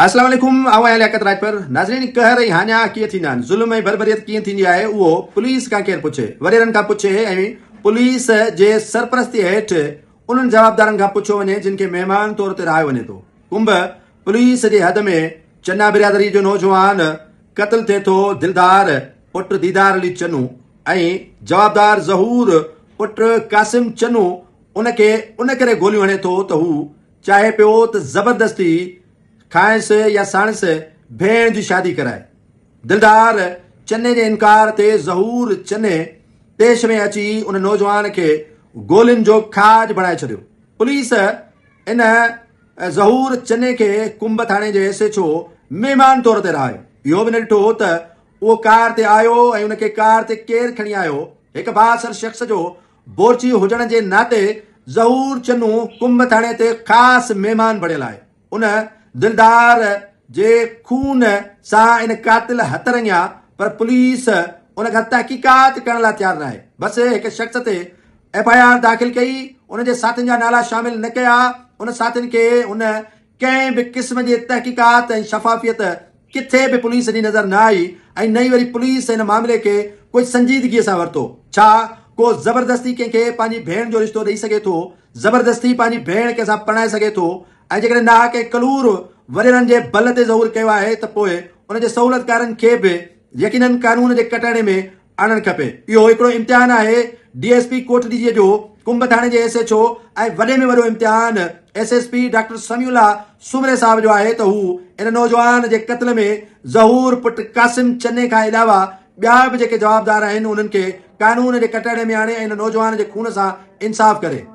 अस्सलाम वालेकुम आवां लियाकत राजपर नाज़रीन कहर ऐं हाञा कीअं थींदा आहिनि ज़ुल्म ऐं बरबरियत कीअं थींदी आहे उहो पुलिस खां केरु पुछे वॾेरनि खां पुछे ऐं पुलिस जे सरपरस्ती हेठि उन्हनि जवाबदारनि खां पुछियो वञे जिन खे महिमान तौर ते रहायो वञे थो। कुंभ पुलिस जे हद में चन्ना बिरादरी जो नौजवान क़त्ल थिए थो। दिलदार पुट दीदार अली चन्नू ऐं जवाबदार ज़हूर पुट कासिम चन्नू उनखे उन करे गोलियूं हणे थो त हू चाहे पियो त ज़बरदस्ती खाइसि या साणसि भेण जी शादी कराए। दिलदार चन्ने जे इनकार ते ज़हूर चन्ने देश में अची उन नौजवान खे गोलियुनि जो खाज बणाए छॾियो। पुलिस इन ज़हूर चन्ने खे कुंभ थाणे जे SHO महिमान तौर ते रहायो। इहो बि न ॾिठो त उहो कार ते आयो ऐं उनखे कार ते केरु खणी आयो। हिकु बासर शख़्स जो बोरची हुजण जे नाते ज़हूर चन्नू कुंभ थाणे ते ख़ासि महिमान बणियल आहे। उन दिलदार जे खून सां इन कातिल हथ रंगिया पर पुलिस उन खां तहक़ीक़ात करण लाइ तयारु न आहे। बसि हिकु शख़्स ते FIR दाख़िल कई, उन जे साथियुनि जा नाला शामिल न कया। उन साथियुनि खे उन कंहिं बि क़िस्म जी तहक़ीक़ात ऐं शफ़ाफ़ियत किथे बि पुलिस जी नज़र न आई ऐं नई वरी पुलिस इन मामले खे कोई संजीदगीअ सां वरितो। छा को ज़बरदस्ती कंहिंखे पंहिंजी भेण जो रिश्तो ॾेई सघे थो? ज़बरदस्ती पंहिंजी भेण कंहिंसां परणाए सघे थो? ऐं जेकॾहिं ना कंहिं कलूर वॾेरनि जे बल ते ज़हूर कयो आहे त पोइ उन जे सहूलियतकारनि खे बि यकीनन कानून जे कटहरे में आणणु खपे। इहो हिकिड़ो इम्तिहान आहे DSP कोटड़ीअ जो कुंभ थाणे जे SHO ऐं वॾे में वॾो इम्तिहान SSP डॉक्टर समीउल्लाह सुमरे साहब जो आहे त हू इन नौजवान जे क़त्ल में ज़हूर पुट कासिम चन्ने खां अलावा ॿिया बि जेके जवाबदार आहिनि उन्हनि खे कानून जे कटहरे में आणे ऐं इन नौजवान जे खून सां इंसाफ़ करे।